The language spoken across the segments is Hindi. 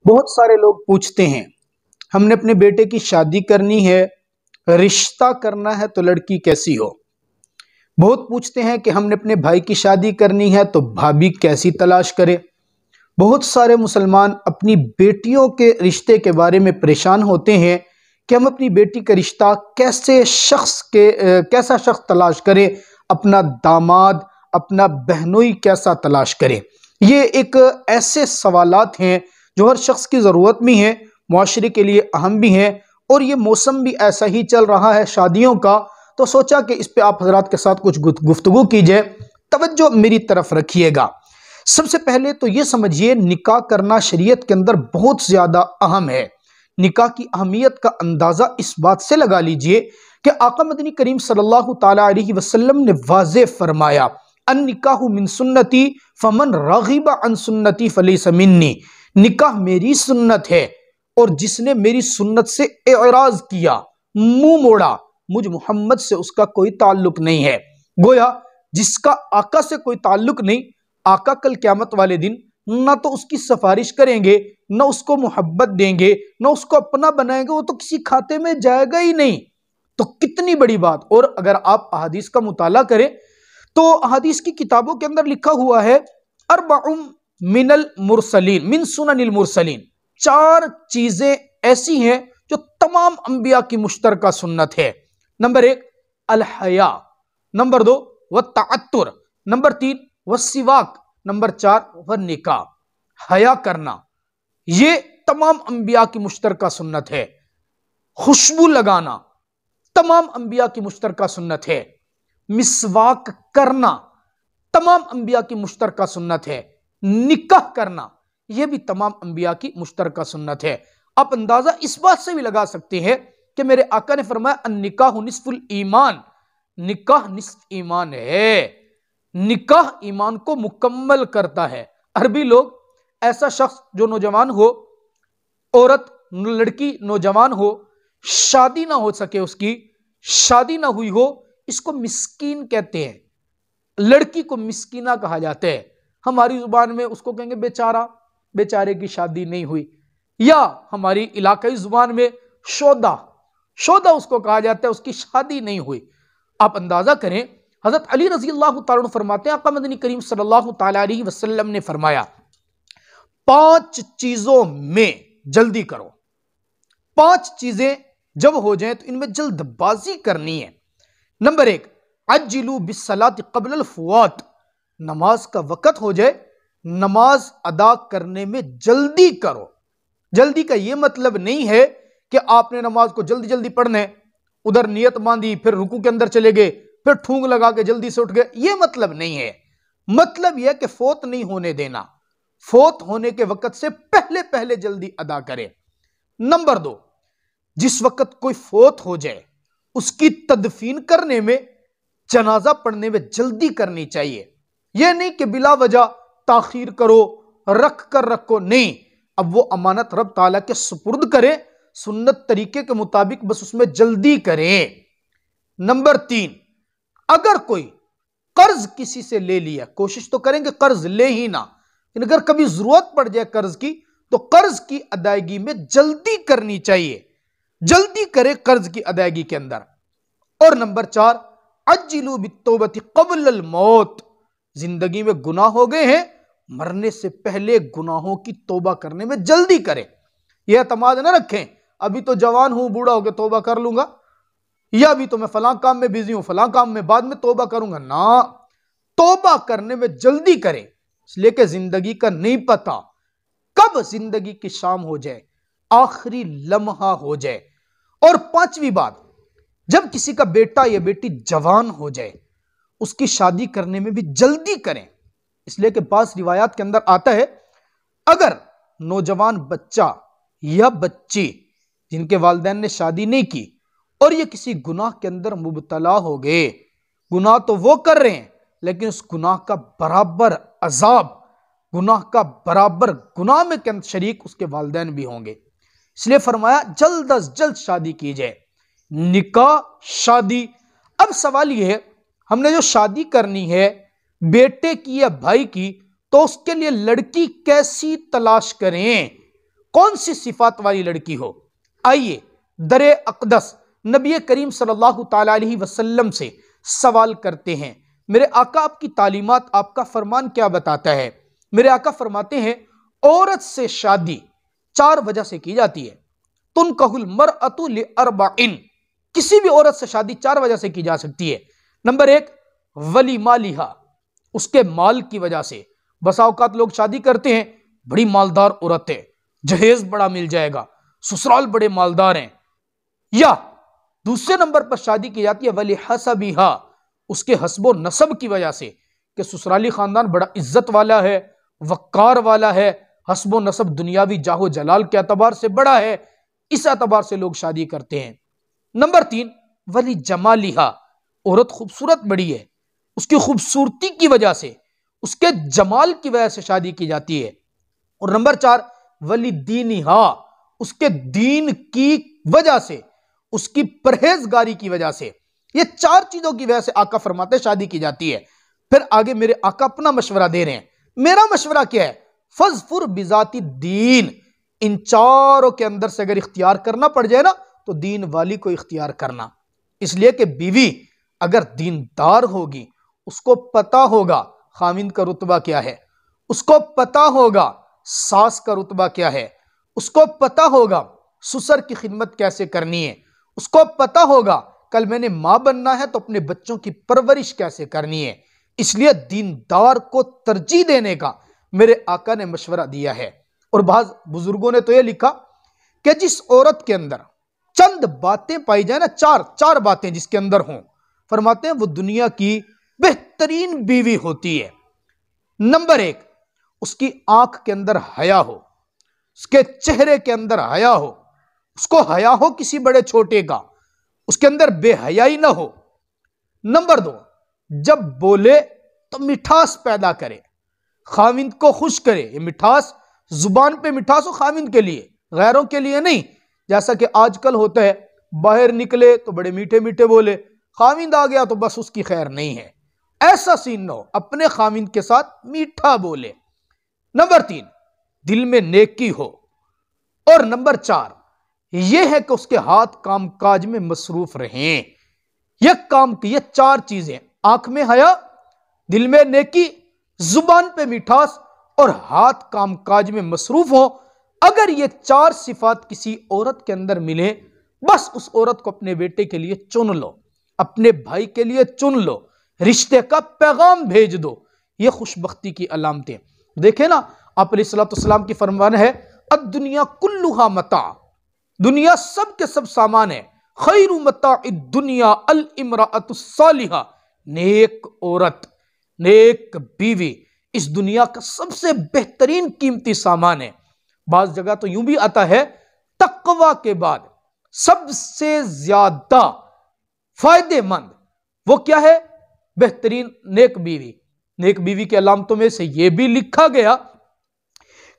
बहुत सारे लोग पूछते हैं, हमने अपने बेटे की शादी करनी है, रिश्ता करना है तो लड़की कैसी हो। बहुत पूछते हैं कि हमने अपने भाई की शादी करनी है तो भाभी कैसी तलाश करें। बहुत सारे मुसलमान अपनी बेटियों के रिश्ते के बारे में परेशान होते हैं कि हम अपनी बेटी का रिश्ता कैसा शख्स तलाश करें, अपना दामाद, अपना बहनोई कैसा तलाश करें। ये एक ऐसे सवालात हैं जो हर शख्स की ज़रूरत भी है, मुआशरे के लिए अहम भी है, और ये मौसम भी ऐसा ही चल रहा है शादियों का, तो सोचा कि इस पे आप हजरात के साथ कुछ गुफ्तगू की जाए। तवज्जो मेरी तरफ रखिएगा। सबसे पहले तो ये समझिए, निकाह करना शरीयत के अंदर बहुत ज़्यादा अहम है। निकाह की अहमियत का अंदाज़ा इस बात से लगा लीजिए कि आका मदनी करीम सल्लल्लाहु ताला अलैहि वसल्लम ने वाज़े फरमाया, अन निकाहु मिन सुन्नती फमन रग़िबा अन सुन्नती फलैसा मिन्नी। निकाह मेरी सुन्नत है और जिसने मेरी सुन्नत से एराज किया, मुंह मोड़ा, मुझ मोहम्मद से उसका कोई ताल्लुक नहीं है। गोया जिसका आका से कोई ताल्लुक नहीं, आका कल क़यामत वाले दिन ना तो उसकी सिफारिश करेंगे, ना उसको मोहब्बत देंगे, ना उसको अपना बनाएंगे, वो तो किसी खाते में जाएगा ही नहीं। तो कितनी बड़ी बात। और अगर आप अहादीस का मुताला करें तो अहादीस की किताबों के अंदर लिखा हुआ है, अरबउम मिनल मुरसलीन मिन सुननिल मुरसलीन। 4 चीजें ऐसी हैं जो तमाम अंबिया की मुश्तरका सुन्नत है। नंबर 1 अल हया, नंबर 2 व तअत्तुर, नंबर 3 व सिवाक, नंबर 4 व निकाह। हया करना ये तमाम अंबिया की मुश्तरका सुन्नत है। खुशबू लगाना तमाम अंबिया की मुश्तरका सुन्नत है। मिसवाक करना तमाम अंबिया की मुश्तरका सुन्नत है। निकाह करना यह भी तमाम अंबिया की मुश्तरका सुन्नत है। आप अंदाजा इस बात से भी लगा सकते हैं कि मेरे आका ने फरमाया, अन्निकाहु निस्फुल ईमान, निकाह निस्फ ईमान है। निकाह ईमान को मुकम्मल करता है। अरबी लोग ऐसा शख्स जो नौजवान हो, औरत लड़की नौजवान हो, शादी ना हो सके, उसकी शादी ना हुई हो, इसको मिस्कीन कहते हैं। लड़की को मिस्कीना कहा जाता है। हमारी जुबान में उसको कहेंगे बेचारा, बेचारे की शादी नहीं हुई, या हमारी इलाकाई जुबान में शोदा, शोदा उसको कहा जाता है, उसकी शादी नहीं हुई। आप अंदाजा करें, हजरत अली रजी अल्लाह तआला अन्हु फरमाते हैं, आका मदनी करीम सल्लल्लाहु ताला अलैहि वसल्लम ने फरमाया, 5 चीजों में जल्दी करो। 5 चीजें जब हो जाएं तो इनमें जल्दबाजी करनी है। नंबर 1 अज्जिलू बिस्सलाति क़ब्ल फ़ुवात, नमाज का वक़्त हो जाए, नमाज अदा करने में जल्दी करो। जल्दी का यह मतलब नहीं है कि आपने नमाज को जल्दी जल्दी पढ़ना है, उधर नियत बांधी, फिर रुकू के अंदर चले गए, फिर ठूंग लगा के जल्दी से उठ गए, यह मतलब नहीं है। मतलब यह कि फौत नहीं होने देना, फौत होने के वक़्त से पहले पहले जल्दी अदा करें। नंबर 2, जिस वक़्त कोई फौत हो जाए उसकी तदफीन करने में, जनाजा पढ़ने में जल्दी करनी चाहिए। यह नहीं कि बिला वजह ताखीर करो, रख कर रखो, नहीं। अब वो अमानत रब ताला के सुपुर्द करे, सुन्नत तरीके के मुताबिक बस उसमें जल्दी करें। नंबर 3, अगर कोई कर्ज किसी से ले लिया, कोशिश तो करेंगे कर्ज ले ही ना, लेकिन अगर कभी जरूरत पड़ जाए कर्ज की, तो कर्ज की अदायगी में जल्दी करनी चाहिए। जल्दी करे कर्ज की अदायगी के अंदर। और नंबर 4 अज्जिलू बित्तौबति क़ब्ल अल मौत, जिंदगी में गुनाह हो गए हैं, मरने से पहले गुनाहों की तौबा करने में जल्दी करें। यह एतमाद न रखें, अभी तो जवान हूं, बूढ़ा होकर तौबा कर लूंगा, या अभी तो मैं फलां काम में बिजी हूं, फलां काम में बाद में तौबा करूंगा। ना, तौबा करने में जल्दी करें, इसलिए कि जिंदगी का नहीं पता कब जिंदगी की शाम हो जाए, आखिरी लम्हा हो जाए। और 5वीं बात, जब किसी का बेटा या बेटी जवान हो जाए, उसकी शादी करने में भी जल्दी करें। इसलिए कि पास रिवायात के अंदर आता है, अगर नौजवान बच्चा या बच्ची जिनके वालिदैन ने शादी नहीं की और ये किसी गुनाह के अंदर मुबतला हो गए, गुनाह तो वो कर रहे हैं लेकिन उस गुनाह का बराबर अजाब, गुनाह का बराबर गुनाह में शरीक उसके वालिदैन भी होंगे। इसलिए फरमाया जल्द अज जल्द शादी की जाए। निकाह, शादी। अब सवाल यह है, हमने जो शादी करनी है बेटे की या भाई की, तो उसके लिए लड़की कैसी तलाश करें, कौन सी सिफात वाली लड़की हो। आइए दरे अक़दस नबी करीम सल्लल्लाहु ताला अलैहि वसल्लम से सवाल करते हैं, मेरे आका आपकी तालीमात, आपका फरमान क्या बताता है। मेरे आका फरमाते हैं औरत से शादी 4 वजह से की जाती है। तुनकहुल मरअतु लिअरबाइन, किसी भी औरत से शादी 4 वजह से की जा सकती है। नंबर 1 वली मालिहा, उसके माल की वजह से। बसा औकात लोग शादी करते हैं, बड़ी मालदार औरत है, जहेज बड़ा मिल जाएगा, ससुराल बड़े मालदार हैं। या दूसरे नंबर पर शादी की जाती है वली हसबिहा, उसके हस्बो नसब की वजह से, कि ससुराली खानदान बड़ा इज्जत वाला है, वक्कार वाला है, हस्बो नसब दुनियावी जाहो जलाल के एतबार से बड़ा है, इस एतबार से लोग शादी करते हैं। नंबर 3 वली जमालिहा, औरत खूबसूरत बड़ी है, उसकी खूबसूरती की वजह से, उसके जमाल की वजह से शादी की जाती है। और नंबर 4 वली दीनिहा, उसके दीन की वजह से, उसकी परहेजगारी की वजह से। ये 4 चीजों की वजह से आका फरमाते शादी की जाती है। फिर आगे मेरे आका अपना मशवरा दे रहे हैं। मेरा मशवरा क्या है, फजफुर बिजाती दीन, इन चारों के अंदर से अगर इख्तियार करना पड़ जाए ना तो दीन वाली को इख्तियार करना। इसलिए कि बीवी अगर दीनदार होगी, उसको पता होगा खामिंद का रुतबा क्या है, उसको पता होगा सास का रुतबा क्या है, उसको पता होगा ससुर की खिदमत कैसे करनी है, उसको पता होगा कल मैंने मां बनना है तो अपने बच्चों की परवरिश कैसे करनी है। इसलिए दीनदार को तरजीह देने का मेरे आका ने मशवरा दिया है। और बाज़ बुजुर्गों ने तो यह लिखा कि जिस औरत के अंदर चंद बातें पाई जाए ना, चार बातें जिसके अंदर हों, फरमाते हैं वो दुनिया की बेहतरीन बीवी होती है। नंबर 1 उसकी आंख के अंदर हया हो, उसके चेहरे के अंदर हया हो, उसको हया हो किसी बड़े छोटे का, उसके अंदर बेहयाई ना हो। नंबर 2 जब बोले तो मिठास पैदा करे, खाविंद को खुश करे। ये मिठास जुबान पे मिठास हो खाविंद के लिए, गैरों के लिए नहीं। जैसा कि आजकल होता है, बाहर निकले तो बड़े मीठे मीठे बोले, खाविंद आ गया तो बस उसकी खैर नहीं है। ऐसा सीन ना हो, अपने खाविंद के साथ मीठा बोले। नंबर 3 दिल में नेकी हो। और नंबर 4 यह है कि उसके हाथ काम काज में मसरूफ रहें। यह काम की ये 4 चीजें, आंख में हया, दिल में नेकी, जुबान पे मिठास और हाथ काम काज में मसरूफ हो। अगर ये 4 सिफात किसी औरत के अंदर मिले, बस उस औरत को अपने बेटे के लिए चुन लो, अपने भाई के लिए चुन लो, रिश्ते का पैगाम भेज दो। ये खुशबख्ती की अलामतें देखे ना। आप अलैहिस्सलाम की फरमान है अद्दुनिया कुल्लुहा मता, दुनिया सब के सब सामान है। खैरु मताइद दुनिया अल इमराअतु सालिहा, नेक औरत, नेक बीवी इस दुनिया का सबसे बेहतरीन कीमती सामान है। बाज जगह तो यूं भी आता है तकवा के बाद सबसे ज्यादा फायदेमंद वो क्या है, बेहतरीन नेक बीवी। नेक बीवी के अलामतों में से यह भी लिखा गया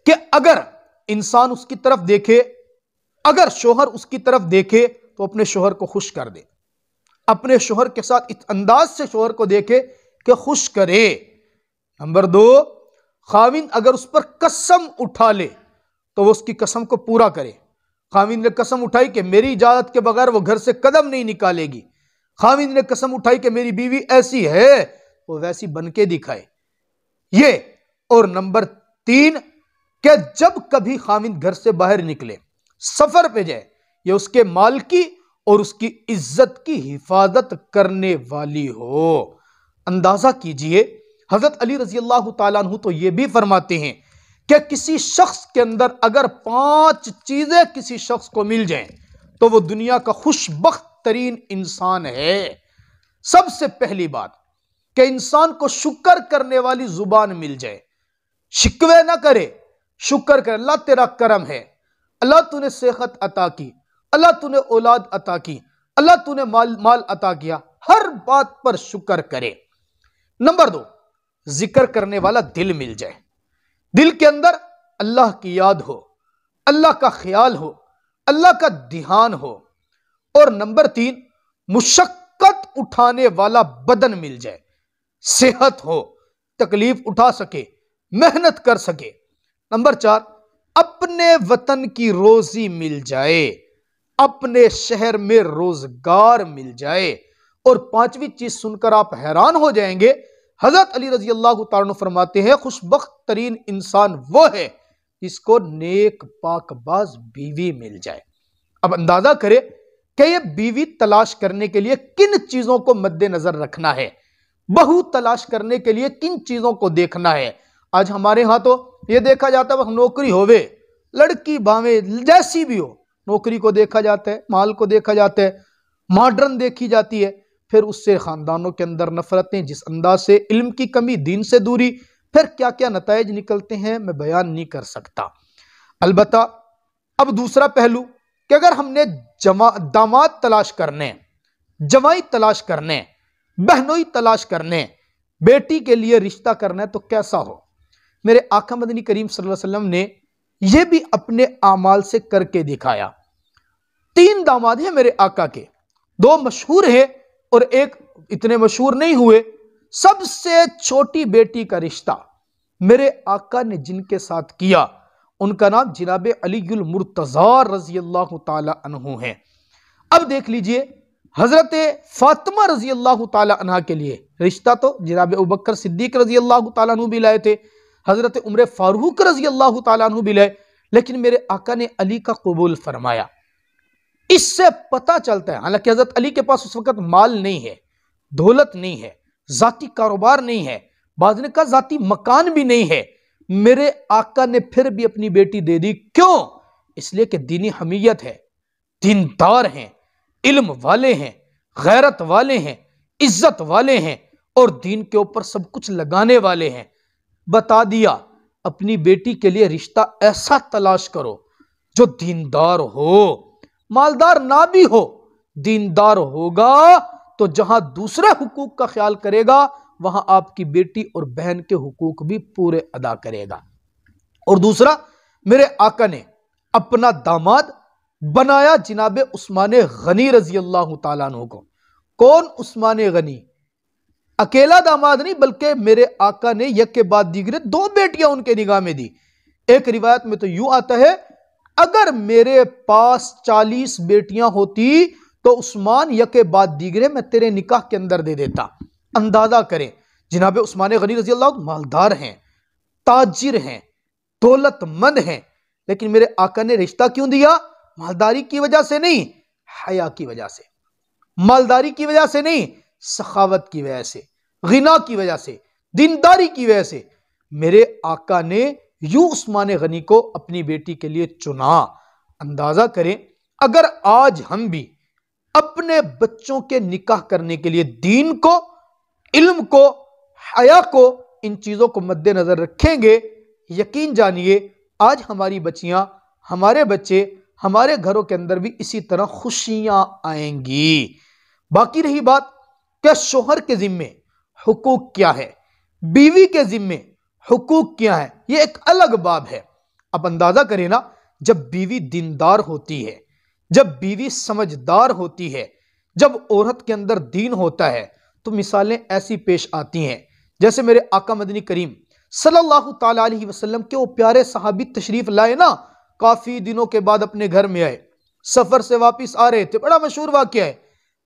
कि अगर इंसान उसकी तरफ देखे, अगर शोहर उसकी तरफ देखे तो अपने शोहर को खुश कर दे, अपने शोहर के साथ इस अंदाज से शोहर को देखे कि खुश करे। नंबर 2 खाविंद अगर उस पर कसम उठा ले तो वो उसकी कसम को पूरा करे। खाविंद ने कसम उठाई कि मेरी इजाजत के बगैर वो घर से कदम नहीं निकालेगी, खाविंद ने कसम उठाई कि मेरी बीवी ऐसी है, वो वैसी बनके दिखाए ये। और नंबर 3 कि जब कभी खाविंद घर से बाहर निकले, सफर पे जाए, ये उसके माल की और उसकी इज्जत की हिफाजत करने वाली हो। अंदाजा कीजिए हजरत अली रजी अल्लाह ताला अन्हु तो ये भी फरमाते हैं कि किसी शख्स के अंदर अगर 5 चीजें किसी शख्स को मिल जाएं तो वो दुनिया का खुशबख्त तरीन इंसान है। सबसे पहली बात कि इंसान को शुक्र करने वाली जुबान मिल जाए, शिकवे ना करे, शुक्र करे। अल्लाह तेरा करम है, अल्लाह तूने सेहत अता की, अल्लाह तूने औलाद अता की, अल्लाह तूने माल अता किया, हर बात पर शुक्र करे। नंबर 2 जिक्र करने वाला दिल मिल जाए, दिल के अंदर अल्लाह की याद हो, अल्लाह का ख्याल हो, अल्लाह का ध्यान हो। और नंबर 3 मुशक्कत उठाने वाला बदन मिल जाए, सेहत हो, तकलीफ उठा सके, मेहनत कर सके। नंबर 4 अपने अपने वतन की रोजी मिल जाए, अपने शहर में रोजगार मिल जाए। और पांचवी चीज सुनकर आप हैरान हो जाएंगे, हजरत अली रजी अल्लाह तआला फरमाते हैं खुशबख्त तरीन इंसान वो है जिसको नेक पाकबाज बीवी मिल जाए। अब अंदाजा करें कि यह बीवी तलाश करने के लिए किन चीजों को मद्देनजर रखना है, बहू तलाश करने के लिए किन चीजों को देखना है। आज हमारे यहां तो यह देखा जाता है नौकरी होवे, लड़की भावे जैसी भी हो, नौकरी को देखा जाता है, माल को देखा जाता है, मॉडर्न देखी जाती है। फिर उससे खानदानों के अंदर नफरतें, जिस अंदाज से इल्म की कमी, दीन से दूरी, फिर क्या क्या नताइज निकलते हैं मैं बयान नहीं कर सकता। अलबत्ता अब दूसरा पहलू कि अगर हमने दामाद तलाश करने, जवाई तलाश करने, बहनोई तलाश करने, बेटी के लिए रिश्ता करना है तो कैसा हो। मेरे आका मदनी करीम सल्लल्लाहु अलैहि वसल्लम ने यह भी अपने आमाल से करके दिखाया। 3 दामाद हैं मेरे आका के, 2 मशहूर हैं और एक इतने मशहूर नहीं हुए। सबसे छोटी बेटी का रिश्ता मेरे आका ने जिनके साथ किया उनका नाम जनाब अलीयुल मुर्तज़ा रज़ी अल्लाह ताला अन्हु है। अब देख लीजिए, हजरत फातिमा रज़ी अल्लाह ताला अन्हा के लिए रिश्ता तो जनाब अबू बकर सिद्दीक रज़ी अल्लाह ताला अन्हु भी लाए थे, हजरत उमर फारूक रज़ी अल्लाह ताला अन्हु भी लाए, लेकिन मेरे आका ने अली का कबूल फरमाया। इससे पता चलता है, हालांकि हजरत अली के पास उस वक्त माल नहीं है, दौलत नहीं है, जाती कारोबार नहीं है, बाद ने कहा जाती मकान भी नहीं है, मेरे आका ने फिर भी अपनी बेटी दे दी। क्यों? इसलिए कि दीनी हमीयत है, दीनदार हैं, इल्म वाले हैं, गैरत वाले हैं, इज्जत वाले हैं और दीन के ऊपर सब कुछ लगाने वाले हैं। बता दिया अपनी बेटी के लिए रिश्ता ऐसा तलाश करो जो दीनदार हो, मालदार ना भी हो, दीनदार होगा तो जहां दूसरे हुकूक का ख्याल करेगा वहां आपकी बेटी और बहन के हुकूक भी पूरे अदा करेगा। और दूसरा, मेरे आका ने अपना दामाद बनाया जनाब उस्मान गनी रजी अल्लाह ताला अन्हु को। कौन उस्मान गनी? अकेला दामाद नहीं, बल्कि मेरे आका ने एक के बाद दीगरे 2 बेटियां उनके निगाह में दी। एक रिवायत में तो यूं आता है, अगर मेरे पास 40 बेटियां होती तो उस्मान एक के बाद दीगरे मैं तेरे निकाह के अंदर दे देता। अंदाजा करें, जनाब उस्मान गनी रजी अल्लाह मालदार हैं, ताजिर हैं, दौलतमंद हैं, लेकिन मेरे आका ने रिश्ता क्यों दिया? मालदारी की वजह से नहीं, हया की वजह से। मालदारी की वजह से नहीं, सखावत की वजह से, गिना की वजह से, दीनदारी की वजह से मेरे आका ने यूं उस्मान गनी को अपनी बेटी के लिए चुना। अंदाजा करें, अगर आज हम भी अपने बच्चों के निकाह करने के लिए दीन को, इल्म को, हया को, इन चीजों को मद्देनजर रखेंगे, यकीन जानिए आज हमारी बच्चियां, हमारे बच्चे, हमारे घरों के अंदर भी इसी तरह खुशियां आएंगी। बाकी रही बात क्या शोहर के जिम्मे हुकूक क्या है, बीवी के जिम्मे हुकूक क्या है, यह एक अलग बाब है। अब अंदाजा करें ना, जब बीवी दीनदार होती है, जब बीवी समझदार होती है, जब औरत के अंदर दीन होता है तो मिसालें ऐसी पेश आती हैं जैसे मेरे आका मदनी करीम सल्लल्लाहु ताला अलैहि वसल्लम के वो प्यारे सहाबी तशरीफ लाए ना, काफी दिनों के बाद अपने घर में आए, सफर से वापस आ रहे थे। बड़ा मशहूर वाकया है,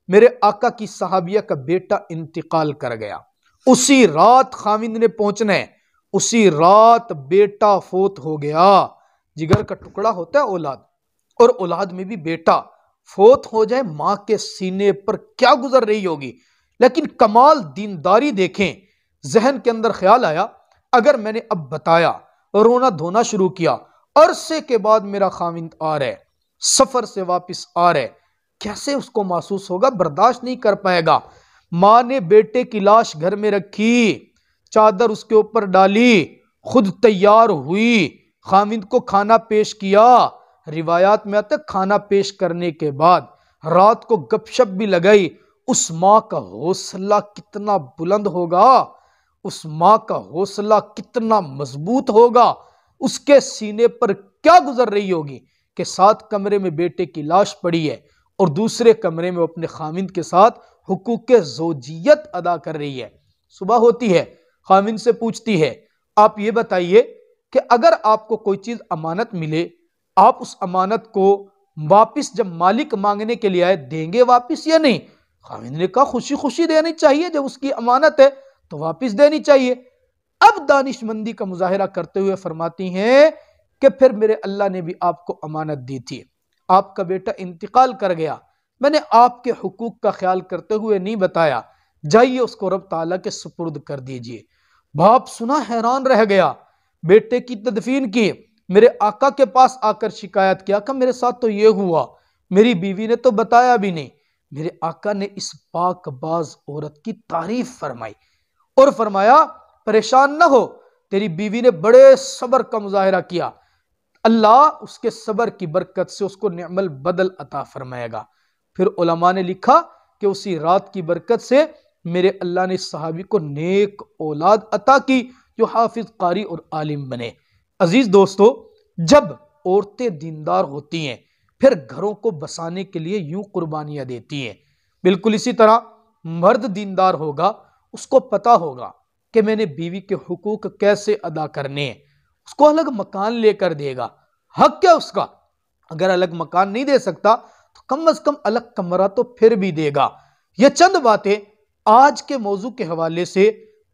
मेरे आका की सहाबिया का बेटा इंतकाल कर गया। उसी रात खाविंद ने पहुंचना है, उसी रात बेटा फोत हो गया। जिगर का टुकड़ा होता है औलाद, और औलाद में भी बेटा फोत हो जाए, मां के सीने पर क्या गुजर रही होगी। लेकिन कमाल दीनदारी देखें, जहन के अंदर ख्याल आया, अगर मैंने अब बताया, रोना धोना शुरू किया, अरसे के बाद मेरा खाविंद आ रहा है, सफर से वापस आ रहा है, कैसे उसको महसूस होगा, बर्दाश्त नहीं कर पाएगा। मां ने बेटे की लाश घर में रखी, चादर उसके ऊपर डाली, खुद तैयार हुई, खाविंद को खाना पेश किया। रिवायात में आता है खाना पेश करने के बाद रात को गपशप भी लगाई। उस मां का हौसला कितना बुलंद होगा, उस मां का हौसला कितना मजबूत होगा, उसके सीने पर क्या गुजर रही होगी कि 7 कमरे में बेटे की लाश पड़ी है और दूसरे कमरे में अपने खाविंद के साथ हुकूक ज़ौजियत अदा कर रही है। सुबह होती है, खाविंद से पूछती है, आप ये बताइए कि अगर आपको कोई चीज अमानत मिले, आप उस अमानत को वापिस जब मालिक मांगने के लिए आए देंगे वापिस या नहीं? खाविंद ने कहा खुशी खुशी देनी चाहिए, जब उसकी अमानत है तो वापिस देनी चाहिए। अब दानिशमंदी का मुजाहिरा करते हुए फरमाती हैं कि फिर मेरे अल्लाह ने भी आपको अमानत दी थी, आपका बेटा इंतकाल कर गया, मैंने आपके हुकूक का ख्याल करते हुए नहीं बताया, जाइए उसको रब ताला के सुपुर्द कर दीजिए। बाप सुना हैरान रह गया, बेटे की तदफीन की, मेरे आका के पास आकर शिकायत किया कि मेरे साथ तो ये हुआ, मेरी बीवी ने तो बताया भी नहीं। मेरे आका ने इस पाकबाज औरत की तारीफ फरमाई और फरमाया परेशान न हो, तेरी बीवी ने बड़े सब्र का मुजाहिरा किया, अल्लाह उसके सब्र की बरकत से उसको नेमल बदल अता फरमाएगा। फिर उलमा ने लिखा कि उसी रात की बरकत से मेरे अल्लाह ने सहाबी को नेक औलाद अता की जो हाफिज कारी और आलिम बने। अजीज दोस्तों, जब औरतें दीनदार होती हैं फिर घरों को बसाने के लिए यूं कुर्बानियां देती हैं। बिल्कुल इसी तरह मर्द दीनदार होगा, उसको पता होगा कि मैंने बीवी के हुकूक कैसे अदा करने हैं, उसको अलग मकान लेकर देगा। हक क्या उसका? अगर अलग मकान नहीं दे सकता तो कम से कम अलग कमरा तो फिर भी देगा। ये चंद बातें आज के मौजू के हवाले से,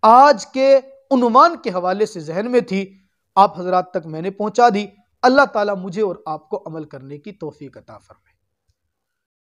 आज के उन्वान के हवाले से जहन में थी, आप हजरात तक मैंने पहुंचा दी। अल्लाह ताला मुझे और आपको अमल करने की तौफीक अता फरमाए।